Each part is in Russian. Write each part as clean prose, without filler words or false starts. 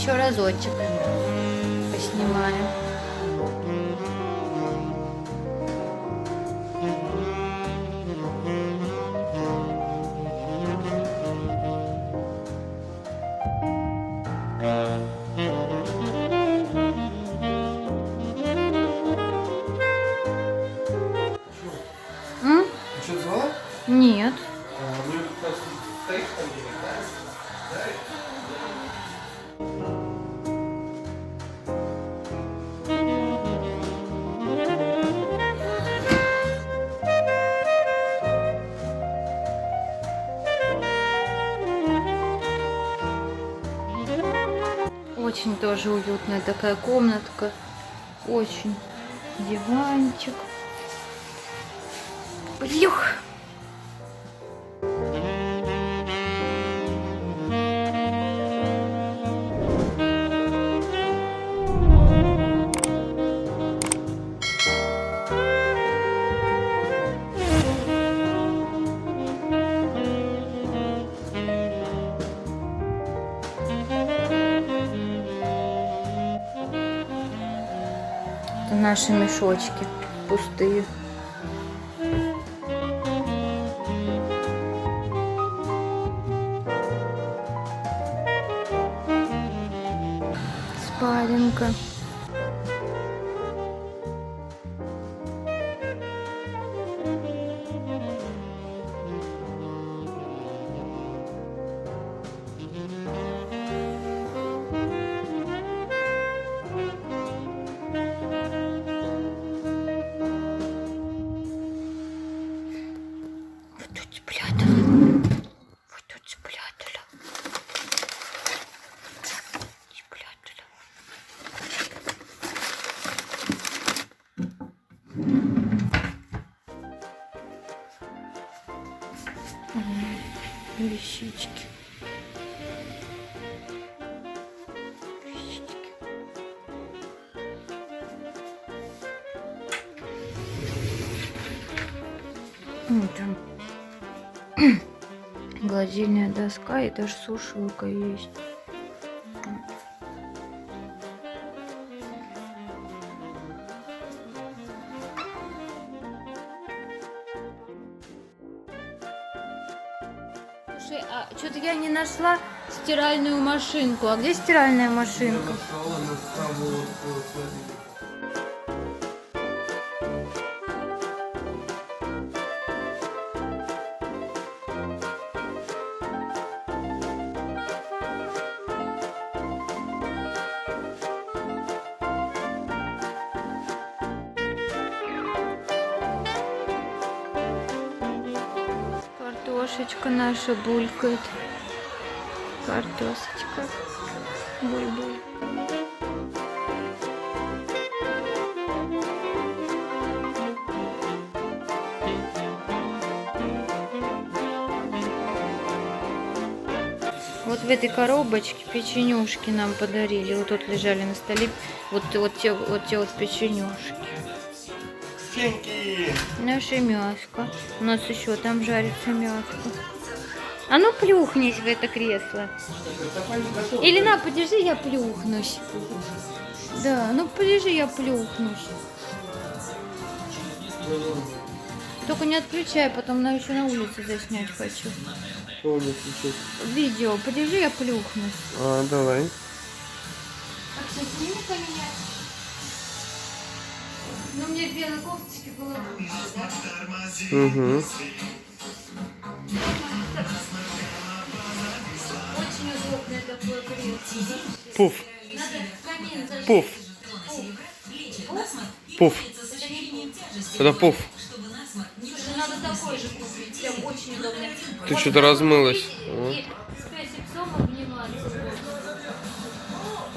еще разочек поснимаем. Что, звала? Нет. Ну, как раз стоишь там где-то, да? Очень тоже уютная такая комнатка. Очень. Диванчик. Блюх. Это наши мешочки пустые. Спаленка. Вот тут спрятала. Вот тут спрятала. Спрятала. Вещички. Вещички. Там гладильная доска и даже сушилка есть. Слушай, а что-то я не нашла стиральную машинку. А где стиральная машинка? Картошечка наша булькает. Картошечка. Буль-буль. Вот в этой коробочке печенюшки нам подарили. Вот тут лежали на столе. Вот те печенюшки. Феньки! Наше мяско. У нас еще там жарится мяско. А ну плюхнись в это кресло. Или на, подержи, я плюхнусь. Да, ну подержи, я плюхнусь. Только не отключай, потом еще на улице заснять хочу. Что не включить? Видео, подержи, я плюхнусь. А, давай. Так, сейчас сними-ка меня. Ну, мне в белой кофточке было лучше, да? Угу. Очень удобное такое кресло. Пуф. Надо камин зажечь. Пуф. Пуф. Это не пуф. Это пуф. Слушай, надо такой же купить. Прям очень удобно. Ты что-то размылась. И с песиком обниматься.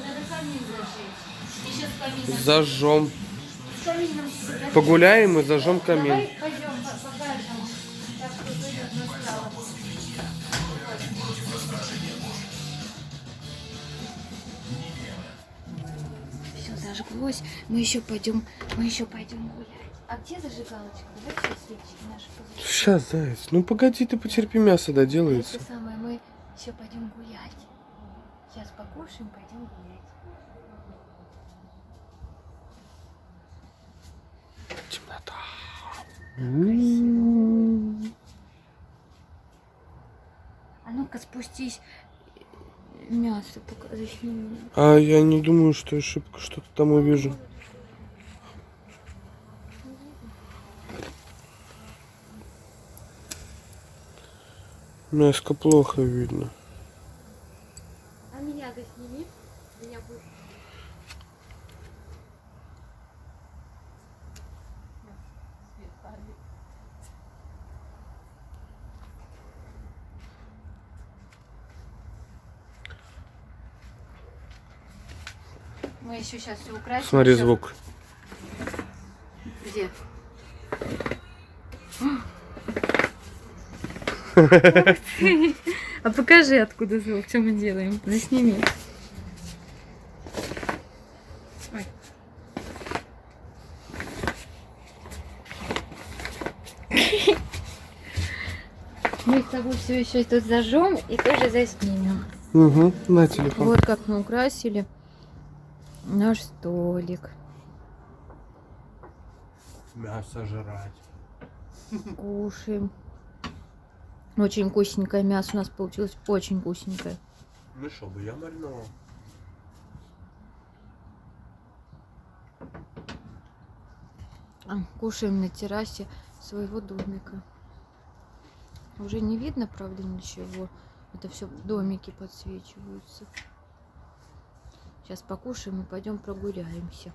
Надо камин зажечь. И сейчас камин. Зажжем. С камином всегда. Погуляем и зажжем камин. Давай пойдем, покажем. Так что зайдет настало. Все зажглось. Мы еще пойдем гулять. А где зажигалочка? Давай сейчас свечки наши позажгем. Сейчас, заяц. Ну погоди, ты потерпи, мясо доделается. Это самое, мы еще пойдем гулять. Сейчас покушаем, пойдем гулять. Темнота. А ну-ка спустись. Мясо засни. А я не думаю, что ошибка, что-то там увижу. Мяско плохо видно. А меня засними. Меня будет. Мы еще сейчас все украсим. Смотри Всё. звук. Где? А покажи, откуда звук, что мы делаем. Засними. Ой. Мы с тобой все еще тут зажжем и тоже заснимем. Угу, на телефон. Вот как мы украсили наш столик. Мясо жрать. Кушаем. Очень вкусненькое мясо у нас получилось. Очень вкусненькое. Ну что бы, я мариновал. Кушаем на террасе своего домика. Уже не видно, правда, ничего. Это все домики подсвечиваются. Сейчас покушаем и пойдем прогуляемся.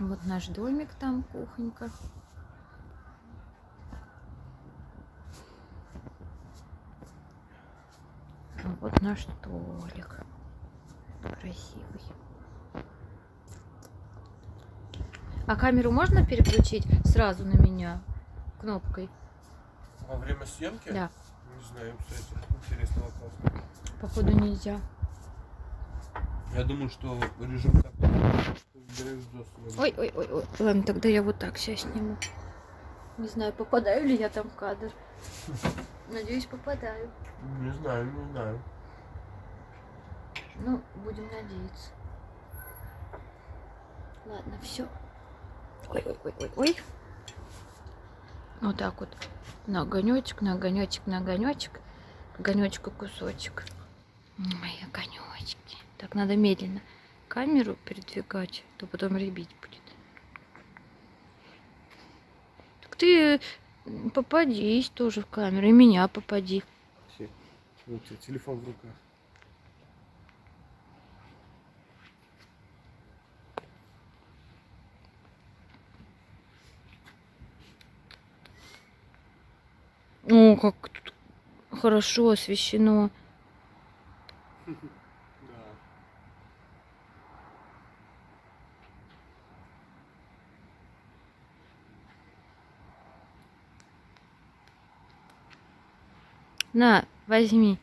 Вот наш домик там, кухонька. А вот наш столик. Красивый. А камеру можно переключить сразу на меня кнопкой? Во время съемки? Да. Не знаю, кстати. Интересный вопрос. Походу нельзя. Я думаю, что режим как-то выбираешь доступ. Ой, ой, ой, ой. Ладно, тогда я вот так сейчас сниму. Не знаю, попадаю ли я там в кадр. Надеюсь, попадаю. Не знаю, не знаю. Ну, будем надеяться. Ладно, все. Ой, ой, ой, ой, ой. Вот так вот. На огонечек, на огонечек, на огонечек. Огонечка кусочек. Мои огонечки. Так, надо медленно камеру передвигать, то потом рябить будет. Так ты попадись тоже в камеру, и меня попади. Вот у тебя телефон в руках. О, как тут хорошо освещено. Да. На, возьми.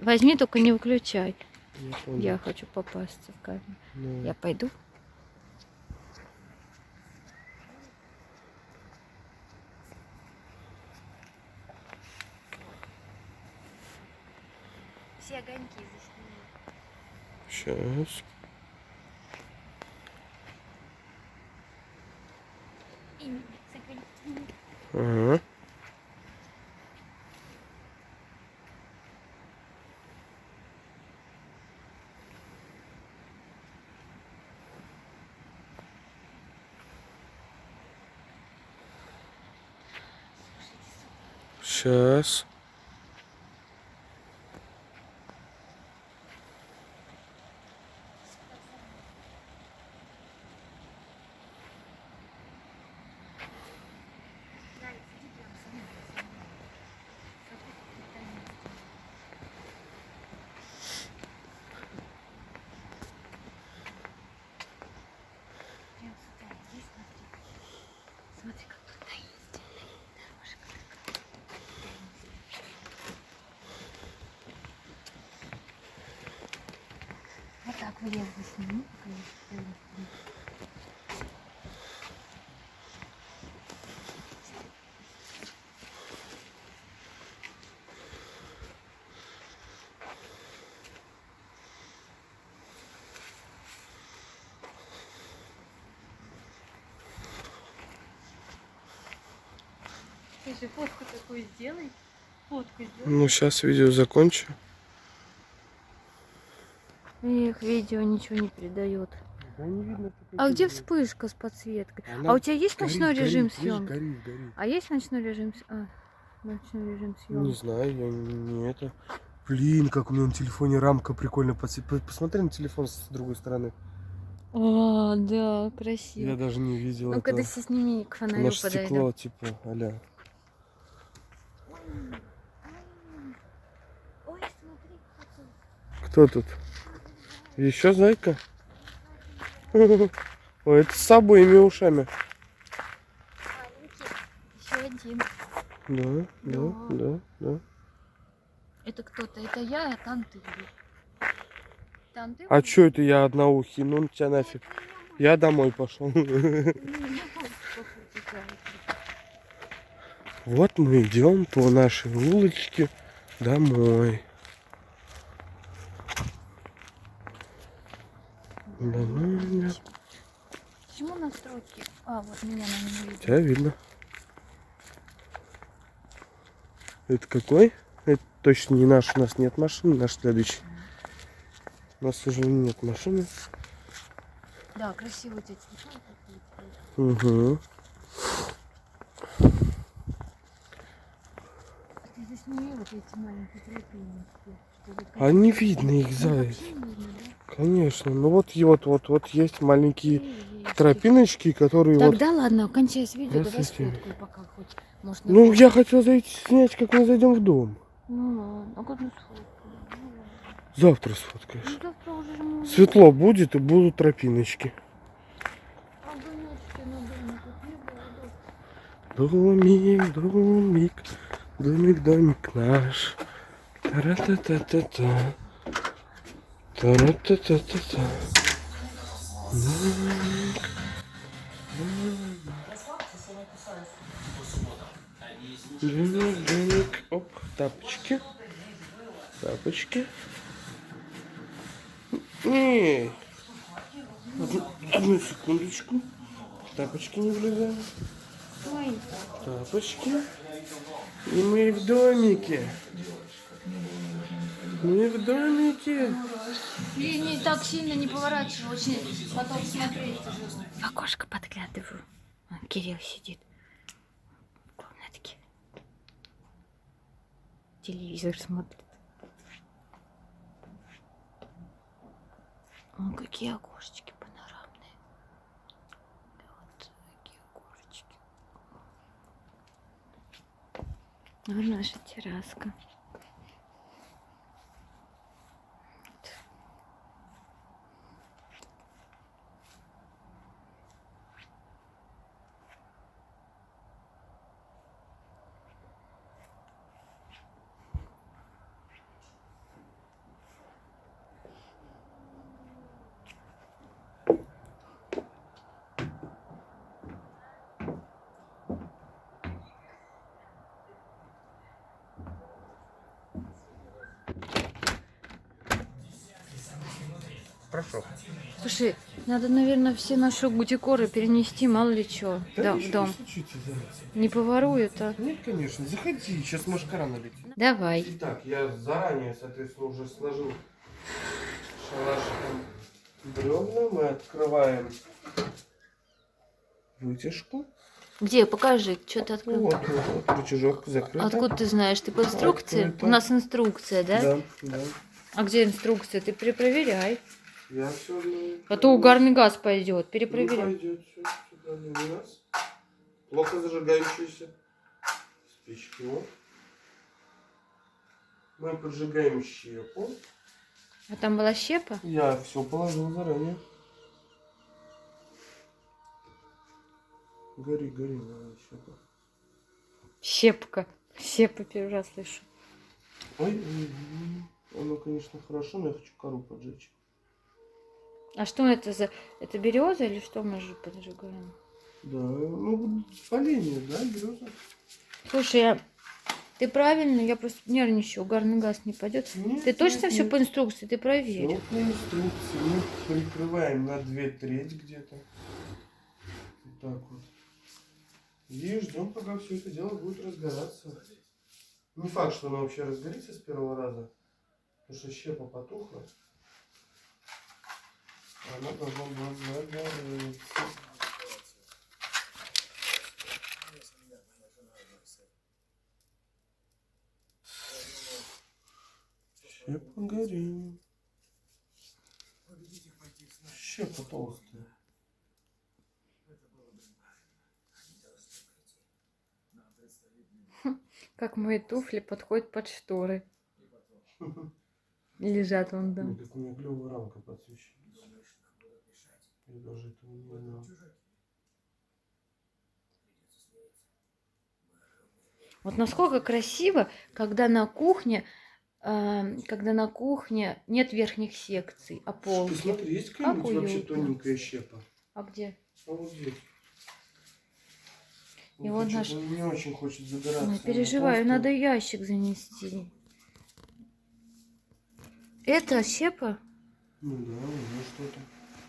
Возьми, только не выключай. Я понял. Я хочу попасться в камеру. Ну, Я пойду. Все огоньки засними. Сейчас. Ага. Сейчас. Смотри, как тут таинственно. Вот так влево сними. Миша, фотку такую сделай. Фотку сделай. Ну, сейчас видео закончу. Эх, видео ничего не передает. Да не видно. А где вспышка с подсветкой? А у тебя есть ночной режим съемки? Горит. А есть ночной режим? Ночной режим съемки. Не знаю, я не это. Блин, как у меня на телефоне рамка прикольно Посмотри на телефон с другой стороны. А, да, красиво. Я даже не видел Ну-ка, этого. ты сними к фонарю Наше подойду. стекло, типа, аля. Ой, смотри, Кто тут? Еще зайка? Ой, это с обоими ушами. маленький. Еще один. Да. Это кто-то, это я, а там ты. Там ты. А чё это я одноухий? Ну тебя нафиг. Я домой пошел. Вот мы идем по нашей улочке домой. Почему настройки? А, вот меня на не видит. Тебя видно. Это какой? Это точно не наш. У нас нет машины. Наш следующий. У нас, к сожалению, нет машины. Да, красиво эти цвета. Угу. Ты засними вот эти маленькие тропинки. А не видно их, заяц. Конечно. Ну вот есть маленькие тропиночки, которые вот. Тогда ладно, кончай с видео, давай Здравствуйте. сфоткаю пока хоть. Может, Ну, я хотел зайти снять, как мы зайдем в дом. Ну ладно, а как мы сфоткаем? Завтра сфоткаешь. Ну завтра уже же мы... Светло будет и будут тропиночки. А гонячки на домик не было. Домик наш. Тара-та-та-та-та. Тара-та-та-та-та. Домик. Оп, тапочки. Эй. Одну секундочку. Тапочки не влезают. Ой, Тапочки. И мы в домике. Мы в домике. и не так сильно не поворачивай, очень потом смотреть. В окошко подглядываю. Вон Кирилл сидит в комнатке. Телевизор смотрит. О, какие окошечки панорамные. Вот такие окошечки. Вот наша терраска. Хорошо. Слушай, надо, наверное, все наши декоры перенести, мало ли что, да, в дом. Не поворуют, а? Нет, конечно. Заходи, сейчас машкара налетит. Давай. Итак, я заранее, соответственно, уже сложил шалашиком бревна. Мы открываем вытяжку. Где? Покажи, что ты открыл. Вот, рычажок закрыт. Откуда ты знаешь? Ты по инструкции? Открыто. У нас инструкция, да? Да. А где инструкция? Ты перепроверяй. Я все знаю. А то угарный газ пойдет. Не Перепроверяй. пойдет, все правильно у нас. Плохо зажигающиеся спички. Вот. Мы поджигаем щепу. А там была щепа? Я все положил заранее. Гори, давай, щепа. Щепка. Щепа первый раз слышу. Ой, оно, конечно, хорошо, но я хочу кору поджечь. А что это за... Это береза или что мы же поджигаем? Да, ну, поленье, да, береза. Слушай, ты правильно, я просто нервничаю, угарный газ не пойдет. Нет, Ты точно все нет. по инструкции? Ты проверь. Вот по инструкции мы прикрываем на 2/3 где-то. Вот так вот. И ждем, пока все это дело будет разгораться. Не факт, что оно вообще разгорится с первого раза, потому что щепа потухла. Она должна была загореться. Щепа горит. Щепа толстая. Как мои туфли подходят под шторы. Лежат вон, да. Ну, так у меня клевая рамка подсвечивается. Я даже этого не знал. Вот насколько красиво, когда на кухне нет верхних секций, а Ты полки. смотри, есть Как какая-нибудь вообще уютно. тоненькая щепа? А где? А вот здесь. И вот наш... Он не очень хочет забираться. Ой, переживаю, надо ящик занести. Это щепа? Ну да, уже что-то.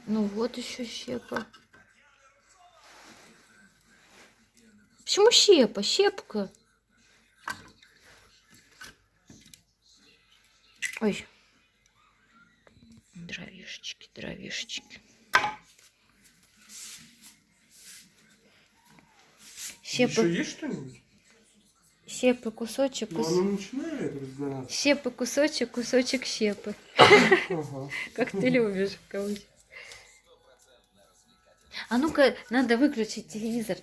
Ну вот еще щепа. Почему щепа? Щепка. Ой. Дровишечки, дровишечки. Щепы, Еще есть что-нибудь? щепы, кусочек, Ну, оно начинает разгораться. щепы, кусочек, кусочек щепы. Ага. Как ты любишь, короче. А ну-ка, надо выключить телевизор.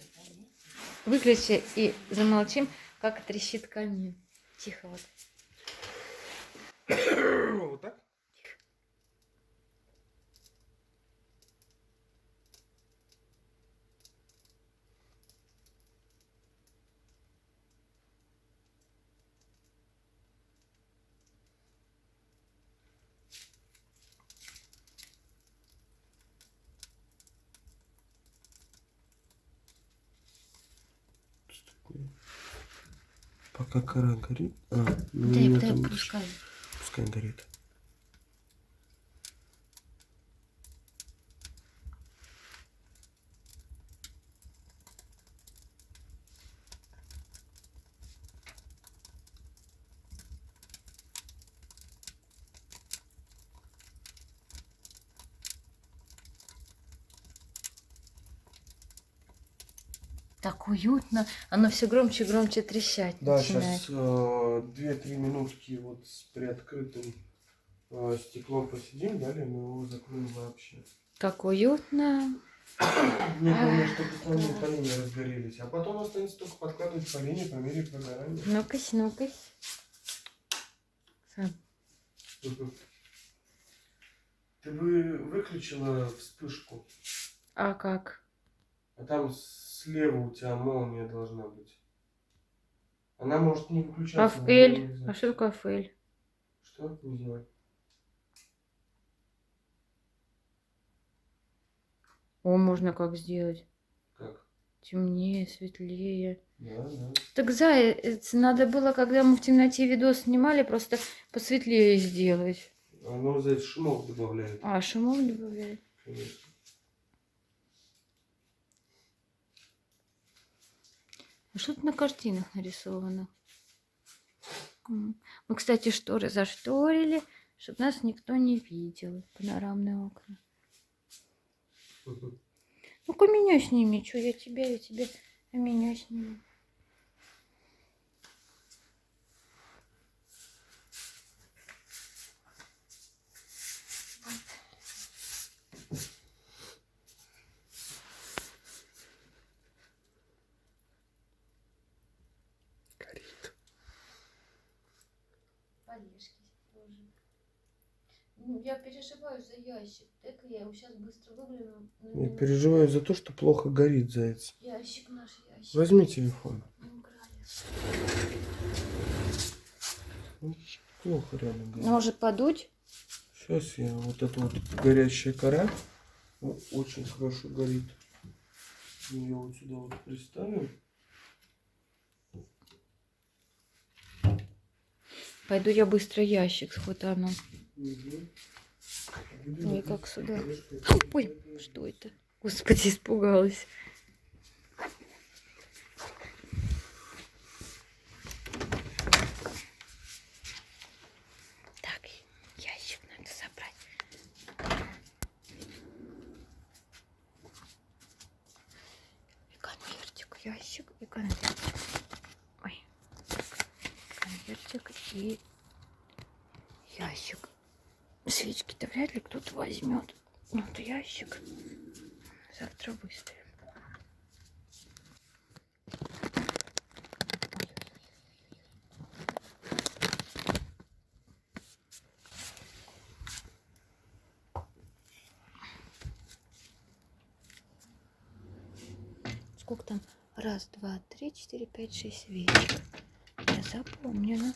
Выключи и замолчим, как трещит камин. Тихо вот. Вот так? Пока кора горит. Ну, у Дай, меня дай, там пускай. пускай горит. Так уютно. Оно все громче и громче трещать Да, начинает. сейчас 2-3 минутки вот с приоткрытым стеклом посидим, далее мы его закроем вообще. Как уютно. Мне главное, чтобы основные поленья разгорелись. А потом останется только подкладывать поленья по мере прогорания. Ну-ка, ну-ка. Сам. Ты бы выключила вспышку, А как? а там слева у тебя молния должна быть. Она может не А выключаться. но фэль? нельзя. А что такое фэль? Что? Не знаю. О, можно как сделать? Как? Темнее, светлее. Да, да. Так, заяц, надо было, когда мы в темноте видос снимали, просто посветлее сделать. Оно за это шумов добавляет. А, шумов добавляет. Конечно. А что тут на картинах нарисовано? Мы, кстати, шторы зашторили, чтобы нас никто не видел. Панорамные окна. Ну-ка меня сними, что я тебя, а меня сними. Горит. Полежки тоже. Ну, я переживаю за ящик. Так я его сейчас быстро выгляну. Я переживаю за то, что плохо горит, заяц. Ящик наш, ящик. Возьми телефон. Ну, плохо реально горит. Может подуть? Сейчас я вот эта вот горящая кора очень хорошо горит. Ее вот сюда вот приставим. Пойду я быстро ящик схватану. Угу. Ой, как сюда. Ой, что это? Господи, испугалась. конвертик. Ой. Конвертик и ящик. Свечки-то вряд ли кто-то возьмет. Вот ящик. Завтра выставим. Сколько там? Раз, два, три, четыре, пять, шесть свечек. Я запомнила.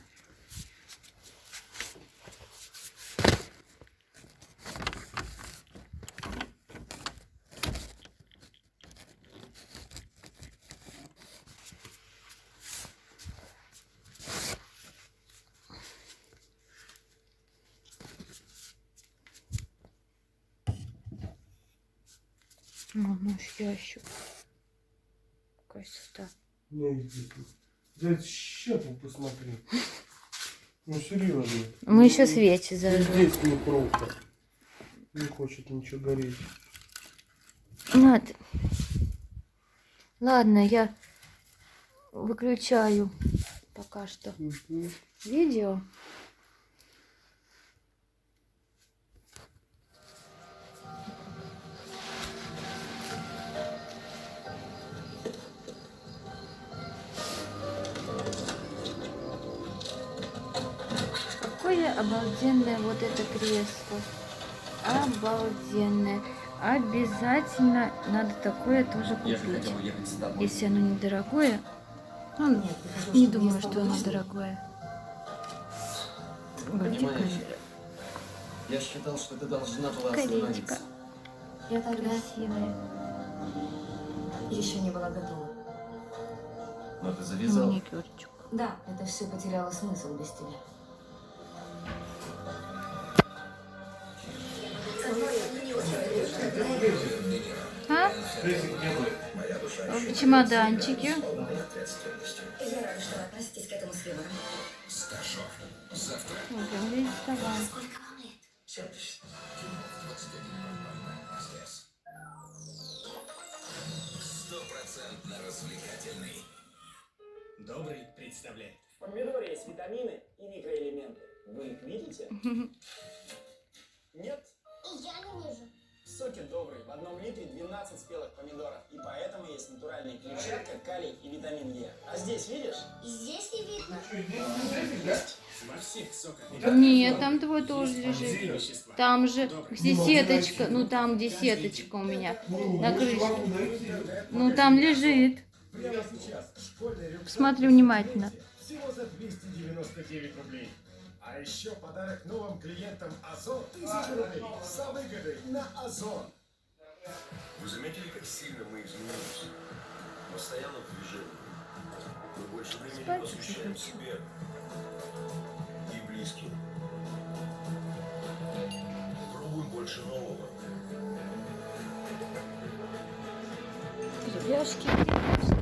Наш ящик. Красота. Не, здесь. Да щепу посмотри. Ну серьезно. Мы еще свечи И зажжем. здесь не пробка. Не хочет ничего гореть. Надо. Ладно, я выключаю пока что Мгм. видео. Какое обалденное вот это кресло. Обалденное. Обязательно надо такое тоже Я же купить. хотел уехать с тобой. Если оно недорогое. Ну, не думаю, что оно дорогое. Ой, где Понимаешь, камера? я считал, что ты должна была Колечко. остановиться. Я тогда Красивое. еще не была готова. Но ты завязал. Маникюрчик. Да, это все потеряло смысл без тебя. А? В чемоданчике. Я рада, что вы относитесь к этому с юмором. Вот, прям весь вставал. Сколько вам лет? Добрый представляет. В помидоре есть витамины и микроэлементы. Вы их видите? Нет? Я не вижу. Соки добрый. В одном литре 12 спелых помидоров. И поэтому есть натуральные клетчатка, калий и витамин Е. А здесь видишь? И здесь не видно. Во всех соках Нет, там твой тоже две лежит. вещества. Там же где сеточка. Ну там где сеточка у меня на крышке. Ну там лежит. Прямо сейчас школьный рюкзак Посмотри внимательно. всего за 299 рублей. А еще подарок новым клиентам Озон 1000 рублей. За выгодой на Озон. Вы заметили, как сильно мы изменились? Постоянно в движении. Мы больше времени Спать посвящаем хочу. себе и близким. Пробуем больше нового. Деревяшки.